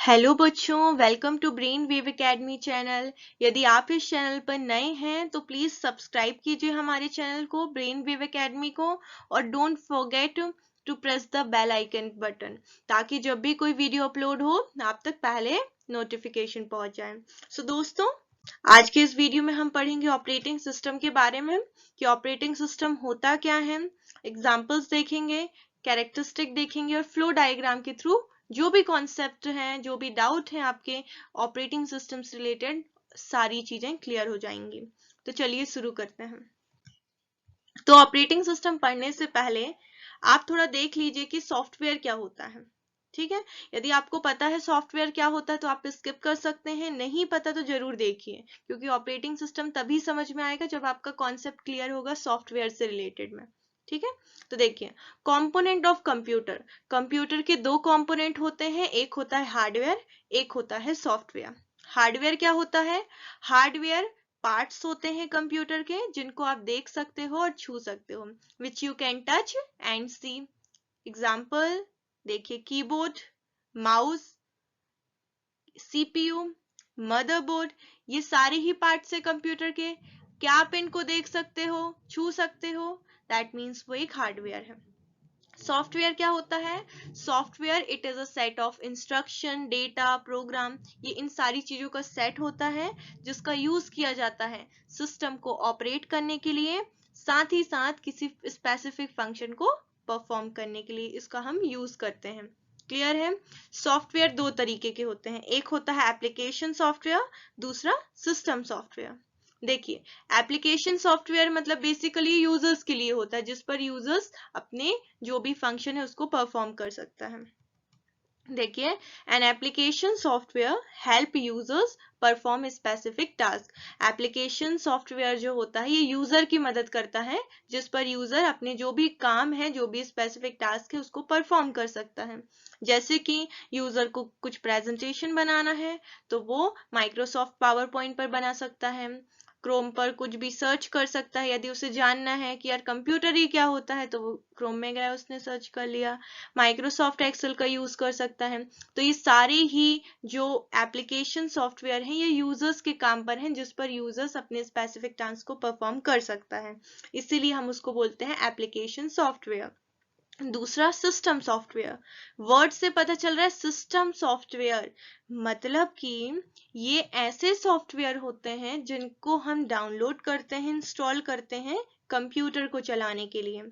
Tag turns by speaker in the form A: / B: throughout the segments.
A: Hello बच्चों, welcome to Brain Wave Academy channel. यदि आप इस चैनल पर नए हैं तो प्लीज सब्सक्राइब कीजिए हमारे चैनल को, ब्रेन वेव एकेडमी को, और don't forget to press the bell icon button, ताकि जब भी कोई वीडियो अपलोड हो आप तक पहले नोटिफिकेशन पहुंच जाए। दोस्तों, आज के इस वीडियो में हम पढ़ेंगे ऑपरेटिंग सिस्टम के बारे में कि ऑपरेटिंग सिस्टम होता क्या है। एग्जाम्पल्स देखेंगे, कैरेक्टरिस्टिक देखेंगे और फ्लो डायग्राम के थ्रू जो भी कॉन्सेप्ट हैं, जो भी डाउट हैं आपके ऑपरेटिंग सिस्टम से रिलेटेड, सारी चीजें क्लियर हो जाएंगी। तो चलिए शुरू करते हैं। तो ऑपरेटिंग सिस्टम पढ़ने से पहले आप थोड़ा देख लीजिए कि सॉफ्टवेयर क्या होता है। ठीक है, यदि आपको पता है सॉफ्टवेयर क्या होता है तो आप स्किप कर सकते हैं, नहीं पता तो जरूर देखिए, क्योंकि ऑपरेटिंग सिस्टम तभी समझ में आएगा जब आपका कॉन्सेप्ट क्लियर होगा सॉफ्टवेयर से रिलेटेड में। ठीक है, तो देखिए, कंपोनेंट ऑफ कंप्यूटर। कंप्यूटर के दो कंपोनेंट होते हैं, एक होता है हार्डवेयर, एक होता है सॉफ्टवेयर। हार्डवेयर क्या होता है? हार्डवेयर पार्ट्स होते हैं कंप्यूटर के जिनको आप देख सकते हो और छू सकते हो, which you can touch and see. Example देखिए, कीबोर्ड, माउस, सीपीयू, मदरबोर्ड, ये सारे ही पार्ट्स है कंप्यूटर के। क्या आप इनको देख सकते हो, छू सकते हो? दैट मीन्स वो एक हार्डवेयर है। सॉफ्टवेयर क्या होता है? Software it is a set of instruction, data, program, ये इन सारी चीजों का सेट होता है जिसका यूज किया जाता है सिस्टम को ऑपरेट करने के लिए, साथ ही साथ किसी स्पेसिफिक फंक्शन को परफॉर्म करने के लिए इसका हम यूज करते हैं। क्लियर है? सॉफ्टवेयर दो तरीके के होते हैं, एक होता है एप्लीकेशन सॉफ्टवेयर, दूसरा सिस्टम सॉफ्टवेयर। देखिए, एप्लीकेशन सॉफ्टवेयर मतलब बेसिकली यूजर्स के लिए होता है, जिस पर यूजर्स अपने जो भी फंक्शन है उसको परफॉर्म कर सकता है। देखिए, an application software help users perform specific task. Application software जो होता है ये यूजर की मदद करता है, जिस पर यूजर अपने जो भी काम है, जो भी स्पेसिफिक टास्क है उसको परफॉर्म कर सकता है। जैसे कि यूजर को कुछ प्रेजेंटेशन बनाना है तो वो माइक्रोसॉफ्ट पावर पॉइंट पर बना सकता है, क्रोम पर कुछ भी सर्च कर सकता है, यदि उसे जानना है कि यार कंप्यूटर ही क्या होता है तो वो क्रोम में गया, उसने सर्च कर लिया। माइक्रोसॉफ्ट एक्सेल का यूज कर सकता है। तो ये सारे ही जो एप्लीकेशन सॉफ्टवेयर हैं ये यूजर्स के काम पर हैं, जिस पर यूजर्स अपने स्पेसिफिक टास्क को परफॉर्म कर सकता है, इसीलिए हम उसको बोलते हैं एप्लीकेशन सॉफ्टवेयर। दूसरा सिस्टम सॉफ्टवेयर, वर्ड से पता चल रहा है सिस्टम सॉफ्टवेयर, मतलब कि ये ऐसे सॉफ्टवेयर होते हैं जिनको हम डाउनलोड करते हैं, इंस्टॉल करते हैं कंप्यूटर को चलाने के लिए।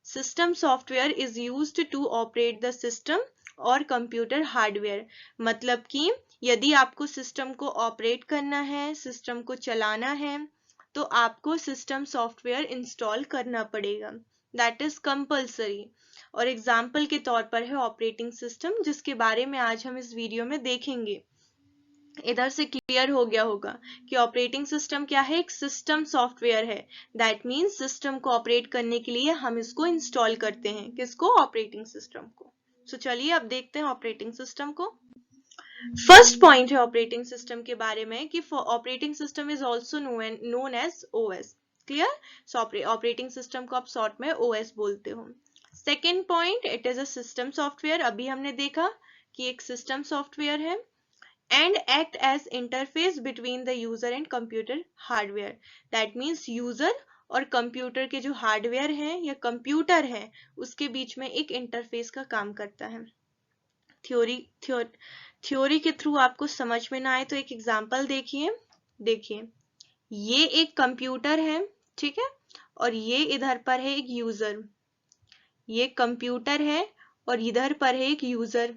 A: System software is used to operate the system और कंप्यूटर हार्डवेयर, मतलब कि यदि आपको सिस्टम को ऑपरेट करना है, सिस्टम को चलाना है, तो आपको सिस्टम सॉफ्टवेयर इंस्टॉल करना पड़ेगा, दैट इज कंपल्सरी। और एग्जाम्पल के तौर पर है ऑपरेटिंग सिस्टम, जिसके बारे में आज हम इस वीडियो में देखेंगे। इधर से क्लियर हो गया होगा कि ऑपरेटिंग सिस्टम क्या है? एक सिस्टम सॉफ्टवेयर है। दैट मीन्स सिस्टम को ऑपरेट करने के लिए हम इसको इंस्टॉल करते हैं, किसको? ऑपरेटिंग सिस्टम को। चलिए अब देखते हैं ऑपरेटिंग सिस्टम को। फर्स्ट पॉइंट है ऑपरेटिंग सिस्टम के बारे में कि operating system is also known as OS. Clear? Operating system को आप शॉर्ट में ओएस बोलते हो। Second point, it is a system software. अभी हमने देखा कि एक सिस्टम सॉफ्टवेयर है and act as interface between the user and computer hardware. That means user और कंप्यूटर के जो हार्डवेयर हैं या कंप्यूटर है उसके बीच में एक इंटरफेस का काम करता है। थ्योरी के थ्रू आपको समझ में ना आए तो एक एग्जांपल देखिए। देखिए, ये एक कंप्यूटर है, ठीक है, और ये इधर पर है एक यूजर। ये कंप्यूटर है और इधर पर है एक यूजर।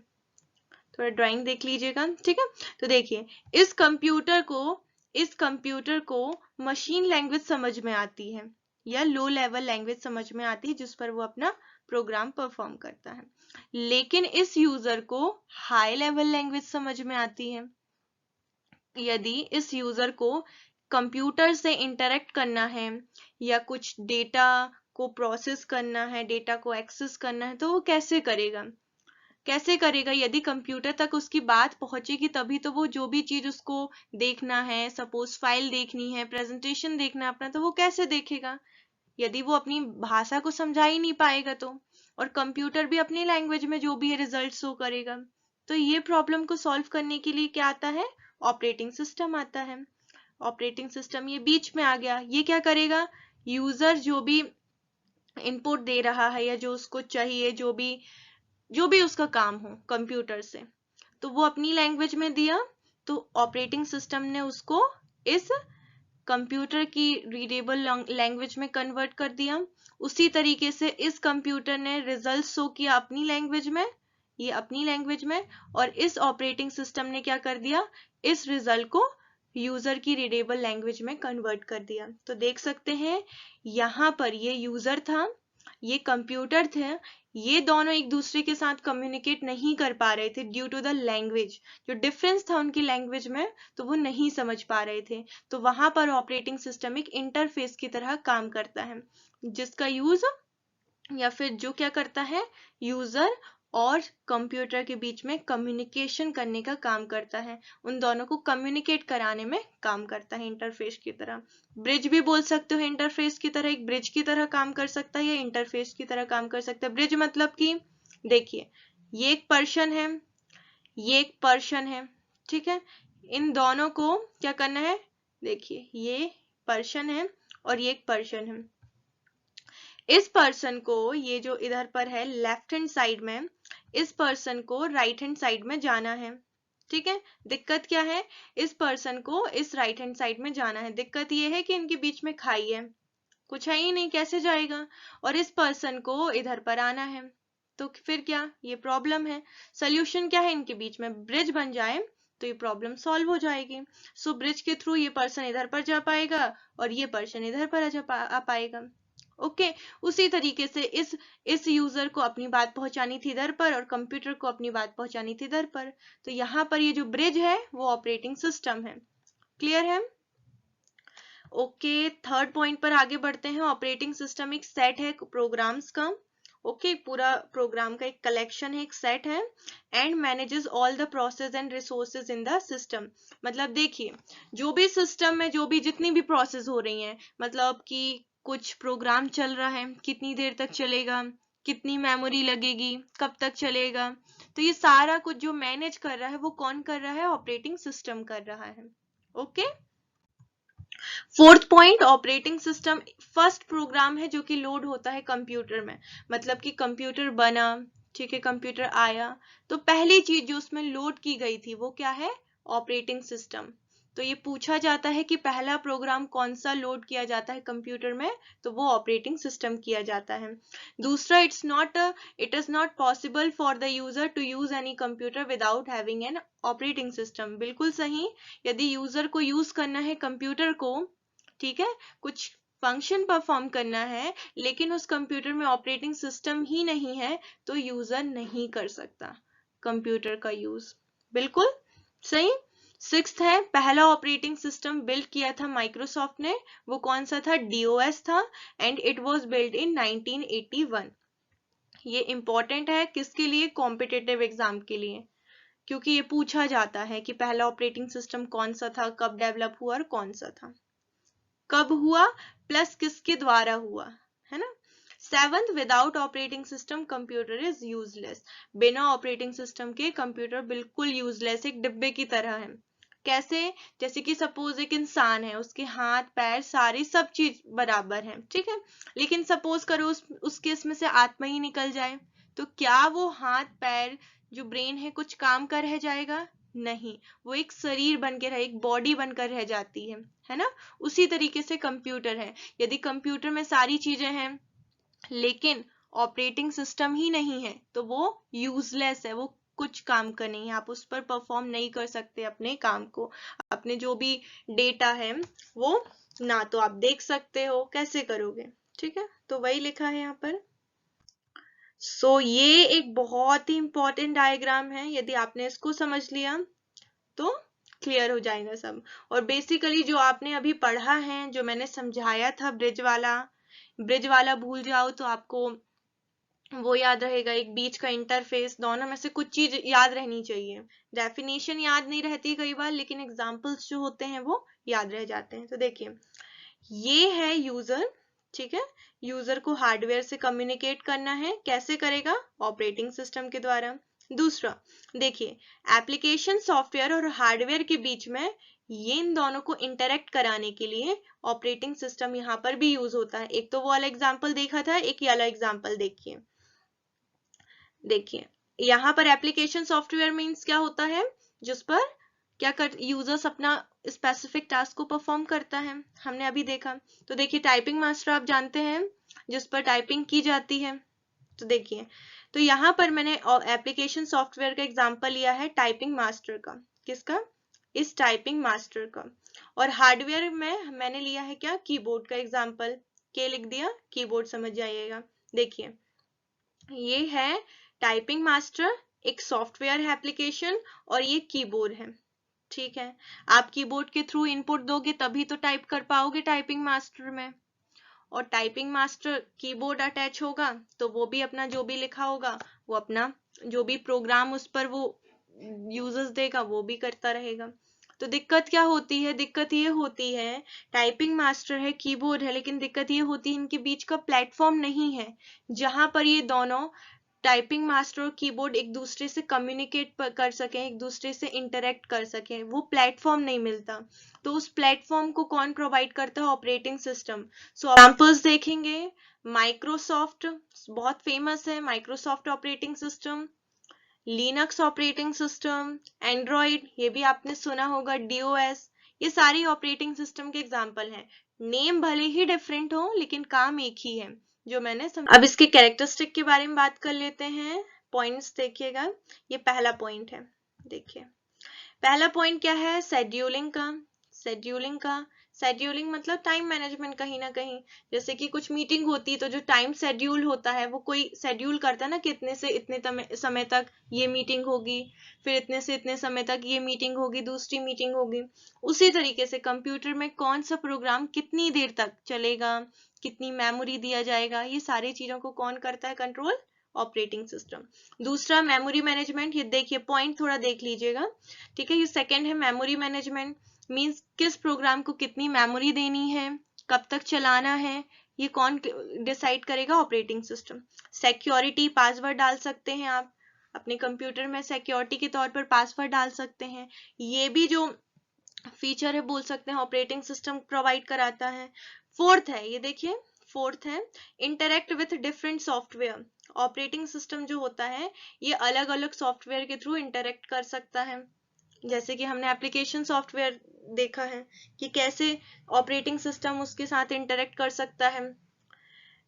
A: थोड़ा ड्राइंग देख लीजिएगा, ठीक है। तो देखिए, इस कंप्यूटर को मशीन लैंग्वेज समझ में आती है या लो लेवल लैंग्वेज समझ में आती है, जिस पर वो अपना प्रोग्राम परफॉर्म करता है। लेकिन इस यूजर को हाई लेवल लैंग्वेज समझ में आती है। यदि इस यूजर को कंप्यूटर से इंटरेक्ट करना है या कुछ डेटा को प्रोसेस करना है, डेटा को एक्सेस करना है, तो वो कैसे करेगा? कैसे करेगा? यदि कंप्यूटर तक उसकी बात पहुंचेगी तभी तो वो जो भी चीज उसको देखना है, सपोज फाइल देखनी है, प्रेजेंटेशन देखना है अपना, तो वो कैसे देखेगा यदि वो अपनी भाषा को समझा ही नहीं पाएगा तो। और कंप्यूटर भी अपनी लैंग्वेज में जो भी है रिजल्ट शो करेगा। तो ये प्रॉब्लम को सॉल्व करने के लिए क्या आता है, ऑपरेटिंग सिस्टम आता है। ऑपरेटिंग सिस्टम ये बीच में आ गया, ये क्या करेगा, यूजर जो भी इनपुट दे रहा है या जो उसको चाहिए, जो भी उसका काम हो कंप्यूटर से, तो वो अपनी लैंग्वेज में दिया, तो ऑपरेटिंग सिस्टम ने उसको इस कंप्यूटर की रीडेबल लैंग्वेज में कन्वर्ट कर दिया। उसी तरीके से इस कंप्यूटर ने रिजल्ट शो किया अपनी लैंग्वेज में, ये अपनी लैंग्वेज में, और इस ऑपरेटिंग सिस्टम ने क्या कर दिया, इस रिजल्ट को यूजर की रीडेबल लैंग्वेज में कन्वर्ट कर दिया। तो देख सकते हैं यहाँ पर ये यूजर था, ये कंप्यूटर थे, ये दोनों एक दूसरे के साथ कम्युनिकेट नहीं कर पा रहे थे ड्यू टू द लैंग्वेज, जो डिफरेंस था उनकी लैंग्वेज में, तो वो नहीं समझ पा रहे थे। तो वहां पर ऑपरेटिंग सिस्टम एक इंटरफेस की तरह काम करता है, जिसका यूज या फिर जो क्या करता है, यूजर और कंप्यूटर के बीच में कम्युनिकेशन करने का काम करता है, उन दोनों को कम्युनिकेट कराने में काम करता है इंटरफेस की तरह। ब्रिज भी बोल सकते हो इंटरफेस की तरह, एक ब्रिज की तरह काम कर सकता है या इंटरफेस की तरह काम कर सकता है। ब्रिज मतलब कि देखिए ये एक पर्सन है, ये एक पर्सन है, ठीक है, इन दोनों को क्या करना है, देखिए ये पर्सन है और ये एक पर्सन है, इस पर्सन को, ये जो इधर पर है लेफ्ट हैंड साइड में, इस पर्सन को राइट हैंड साइड में जाना है, ठीक है। दिक्कत क्या है, इस पर्सन को इस राइट हैंड साइड में जाना है, दिक्कत ये है कि इनके बीच में खाई है, कुछ है ही नहीं, कैसे जाएगा, और इस पर्सन को इधर पर आना है, तो फिर क्या, ये प्रॉब्लम है। सोल्यूशन क्या है, इनके बीच में ब्रिज बन जाए तो ये प्रॉब्लम सॉल्व हो जाएगी। सो ब्रिज के थ्रू ये पर्सन इधर पर जा पाएगा और ये पर्सन इधर पर आ पाएगा। ओके उसी तरीके से इस यूजर को अपनी बात पहुंचानी थी इधर पर और कंप्यूटर को अपनी बात पहुंचानी थी इधर पर, तो यहाँ पर ये जो ब्रिज है वो ऑपरेटिंग सिस्टम है। क्लियर है? ओके थर्ड पॉइंट पर आगे बढ़ते हैं। ऑपरेटिंग सिस्टम एक सेट है प्रोग्राम्स का, ओके पूरा प्रोग्राम का एक कलेक्शन है, एक सेट है, and manages all the process and resources in the system. मतलब देखिए जो भी सिस्टम में जो भी जितनी भी प्रोसेस हो रही हैं, मतलब कि कुछ प्रोग्राम चल रहा है, कितनी देर तक चलेगा, कितनी मेमोरी लगेगी, कब तक चलेगा, तो ये सारा कुछ जो मैनेज कर रहा है वो कौन कर रहा है, ऑपरेटिंग सिस्टम कर रहा है। Okay fourth point, operating system first program है जो कि लोड होता है कंप्यूटर में, मतलब कि कंप्यूटर बना, ठीक है, कंप्यूटर आया, तो पहली चीज जो उसमें लोड की गई थी वो क्या है, ऑपरेटिंग सिस्टम। तो ये पूछा जाता है कि पहला प्रोग्राम कौन सा लोड किया जाता है कंप्यूटर में, तो वो ऑपरेटिंग सिस्टम किया जाता है। दूसरा, it is not possible for the user to use any computer without having an operating system. बिल्कुल सही, यदि यूजर को यूज करना है कंप्यूटर को, ठीक है, कुछ फंक्शन परफॉर्म करना है, लेकिन उस कंप्यूटर में ऑपरेटिंग सिस्टम ही नहीं है, तो यूजर नहीं कर सकता कंप्यूटर का यूज। बिल्कुल सही। सिक्स्थ है, पहला ऑपरेटिंग सिस्टम बिल्ड किया था माइक्रोसॉफ्ट ने, वो कौन सा था, DOS था, and it was build in 1981। ये इंपॉर्टेंट है किसके लिए, कॉम्पिटिटिव एग्जाम के लिए, क्योंकि ये पूछा जाता है कि पहला ऑपरेटिंग सिस्टम कौन सा था, कब डेवलप हुआ और कौन सा था, कब हुआ प्लस किसके द्वारा हुआ, है ना। Seventh, without operating system computer is useless. बिना ऑपरेटिंग सिस्टम के कंप्यूटर बिल्कुल यूजलेस, एक डिब्बे की तरह है। कैसे, जैसे कि सपोज एक इंसान है, उसके हाथ पैर सारी सब चीज बराबर है, ठीक है, लेकिन सपोज करो उसके इसमें से आत्मा ही निकल जाए, तो क्या वो हाथ पैर जो ब्रेन है कुछ काम का रह जाएगा, नहीं, वो एक शरीर बन के रह, एक बॉडी बनकर रह जाती है ना। उसी तरीके से कंप्यूटर है, यदि कंप्यूटर में सारी चीजें हैं लेकिन ऑपरेटिंग सिस्टम ही नहीं है तो वो यूजलेस है, वो कुछ काम का नहीं है, आप उस पर परफॉर्म नहीं कर सकते अपने काम को, अपने जो भी डेटा है वो ना तो आप देख सकते हो, कैसे करोगे, ठीक है, तो वही लिखा है यहाँ पर। सो ये एक बहुत ही इंपॉर्टेंट डायग्राम है, यदि आपने इसको समझ लिया तो क्लियर हो जाएगा सब। और बेसिकली जो आपने अभी पढ़ा है, जो मैंने समझाया था ब्रिज वाला भूल जाओ तो आपको वो याद रहेगा, एक बीच का इंटरफेस, दोनों में से कुछ चीज याद रहनी चाहिए। डेफिनेशन याद नहीं रहती कई बार, लेकिन एग्जाम्पल्स जो होते हैं वो याद रह जाते हैं। तो देखिए ये है यूजर, ठीक है, यूजर को हार्डवेयर से कम्युनिकेट करना है, कैसे करेगा, ऑपरेटिंग सिस्टम के द्वारा। दूसरा देखिए, एप्लीकेशन सॉफ्टवेयर और हार्डवेयर के बीच में ये इन दोनों को इंटरेक्ट कराने के लिए ऑपरेटिंग सिस्टम यहाँ पर भी यूज होता है। एक तो वो वाला एग्जांपल देखा था, एक ये वाला एग्जांपल देखिए। देखिए यहाँ पर एप्लीकेशन सॉफ्टवेयर मीन्स क्या होता है, जिस पर क्या कर यूजर्स अपना स्पेसिफिक टास्क को परफॉर्म करता है, हमने अभी देखा। तो देखिए टाइपिंग मास्टर आप जानते हैं, जिस पर टाइपिंग की जाती है। तो देखिए, तो यहाँ पर मैंने एप्लीकेशन सॉफ्टवेयर का एग्जांपल लिया है टाइपिंग मास्टर का। किसका? इस टाइपिंग मास्टर का। और हार्डवेयर में मैंने लिया है क्या? कीबोर्ड का एग्जांपल। के लिख दिया, कीबोर्ड समझ जाइएगा। देखिए ये है टाइपिंग मास्टर, एक सॉफ्टवेयर है एप्लीकेशन, और ये कीबोर्ड है। ठीक है, आप कीबोर्ड के थ्रू इनपुट दोगे तभी तो टाइप कर पाओगे टाइपिंग मास्टर में। और टाइपिंग मास्टर कीबोर्ड अटैच होगा तो वो भी अपना जो भी लिखा होगा, वो अपना जो भी प्रोग्राम उस पर वो यूजर्स देगा वो भी करता रहेगा। तो दिक्कत क्या होती है? दिक्कत ये होती है, टाइपिंग मास्टर है, कीबोर्ड है, लेकिन दिक्कत ये होती है इनके बीच का प्लेटफॉर्म नहीं है जहां पर ये दोनों टाइपिंग मास्टर और कीबोर्ड एक दूसरे से कम्युनिकेट कर सकें, एक दूसरे से इंटरेक्ट कर सकें, वो प्लेटफॉर्म नहीं मिलता। तो उस प्लेटफॉर्म को कौन प्रोवाइड करता है? Operating system. सो एग्जांपल्स देखेंगे, माइक्रोसॉफ्ट बहुत फेमस है, Microsoft operating system, Linux operating system, Android ये भी आपने सुना होगा, डीओएस, ये सारी ऑपरेटिंग सिस्टम के एग्जांपल हैं। नेम भले ही डिफरेंट हो लेकिन काम एक ही है, जो मैंने अब इसके कैरेक्टरिस्टिक के बारे में बात कर लेते हैं। पॉइंट्स देखिएगा, ये पहला पॉइंट है। देखिए पहला पॉइंट क्या है? शेड्यूलिंग का। शेड्यूलिंग का, शेड्यूलिंग मतलब टाइम मैनेजमेंट कहीं ना कहीं। जैसे कि कुछ मीटिंग होती तो जो टाइम शेड्यूल होता है वो कोई शेड्यूल करता है ना कि इतने से इतने समय तक ये मीटिंग होगी, फिर इतने से इतने समय तक ये मीटिंग होगी, दूसरी मीटिंग होगी। उसी तरीके से कंप्यूटर में कौन सा प्रोग्राम कितनी देर तक चलेगा, कितनी मेमोरी दिया जाएगा, ये सारी चीजों को कौन करता है? Control, operating system. दूसरा मेमोरी मैनेजमेंट, ये देखिए पॉइंट थोड़ा देख लीजिएगा। ठीक है, ये सेकंड है मेमोरी मैनेजमेंट, मींस किस प्रोग्राम को कितनी मेमोरी देनी है, कब तक चलाना है, ये कौन डिसाइड करेगा? Operating system. सिक्योरिटी, पासवर्ड डाल सकते हैं आप अपने कंप्यूटर में, सिक्योरिटी के तौर पर पासवर्ड डाल सकते हैं, ये भी जो फीचर है बोल सकते हैं ऑपरेटिंग सिस्टम प्रोवाइड कराता है। फोर्थ है, ये देखिए फोर्थ है interact with different software. Operating system जो होता है ये अलग अलग सॉफ्टवेयर के थ्रू इंटरेक्ट कर सकता है। जैसे कि हमने एप्लीकेशन सॉफ्टवेयर देखा है कि कैसे ऑपरेटिंग सिस्टम उसके साथ इंटरेक्ट कर सकता है।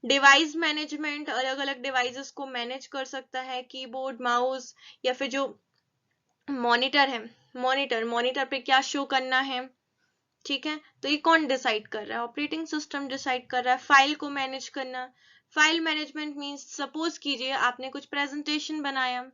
A: डिवाइस मैनेजमेंट, अलग अलग डिवाइसेस को मैनेज कर सकता है, कीबोर्ड, माउस, या फिर जो मॉनिटर है, मॉनिटर पे क्या शो करना है। ठीक है, तो ये कौन डिसाइड कर रहा है? ऑपरेटिंग सिस्टम डिसाइड कर रहा है। फाइल को मैनेज करना, फाइल मैनेजमेंट मींस सपोज कीजिए आपने कुछ प्रेजेंटेशन बनाया,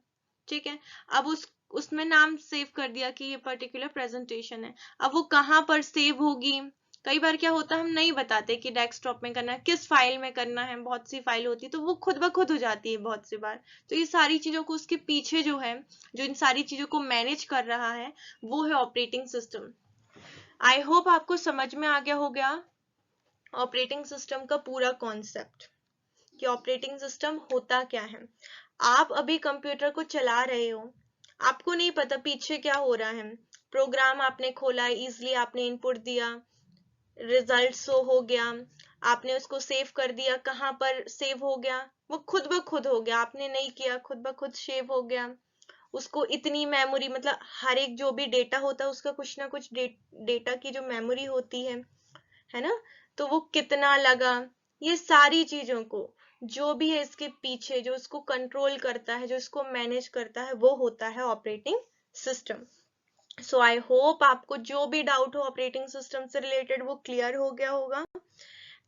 A: ठीक है, अब उसमें नाम सेव कर दिया कि ये पर्टिकुलर प्रेजेंटेशन है, अब वो कहाँ पर सेव होगी? कई बार क्या होता है हम नहीं बताते कि डेस्कटॉप में करना है, किस फाइल में करना है, बहुत सी फाइल होती है तो वो खुद ब खुद हो जाती है बहुत सी बार। तो ये सारी चीजों को उसके पीछे जो है, जो इन सारी चीजों को मैनेज कर रहा है, वो है ऑपरेटिंग सिस्टम। आई होप आपको समझ में आ गया होगा ऑपरेटिंग सिस्टम का पूरा कॉन्सेप्ट कि ऑपरेटिंग सिस्टम होता क्या है। आप अभी कंप्यूटर को चला रहे हो, आपको नहीं पता पीछे क्या हो रहा है, प्रोग्राम आपने खोला, इजीली आपने इनपुट दिया, रिजल्ट शो हो गया, आपने उसको सेव कर दिया, कहाँ पर सेव हो गया? वो खुद ब खुद हो गया, आपने नहीं किया, खुद ब खुद सेव हो गया। उसको इतनी मेमोरी, मतलब हर एक जो भी डेटा होता है उसका कुछ ना कुछ डेटा की जो मेमोरी होती है ना, तो वो कितना लगा, ये सारी चीजों को जो भी है इसके पीछे जो इसको कंट्रोल करता है, जो इसको मैनेज करता है, वो होता है operating system. So I hope आपको जो भी डाउट हो ऑपरेटिंग सिस्टम से रिलेटेड वो क्लियर हो गया होगा।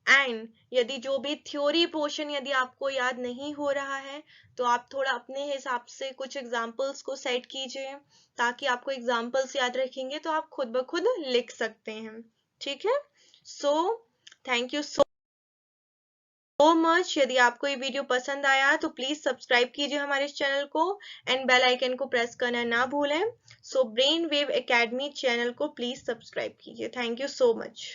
A: एंड यदि जो भी थ्योरी पोर्शन यदि आपको याद नहीं हो रहा है तो आप थोड़ा अपने हिसाब से कुछ एग्जांपल्स को सेट कीजिए, ताकि आपको एग्जांपल्स याद रखेंगे तो आप खुद ब खुद लिख सकते हैं। ठीक है, so thank you so much. यदि आपको ये वीडियो पसंद आया तो प्लीज सब्सक्राइब कीजिए हमारे इस चैनल को एंड बेल आइकन को प्रेस करना ना भूलें। So brain Wave Academy channel को प्लीज सब्सक्राइब कीजिए। Thank you so much.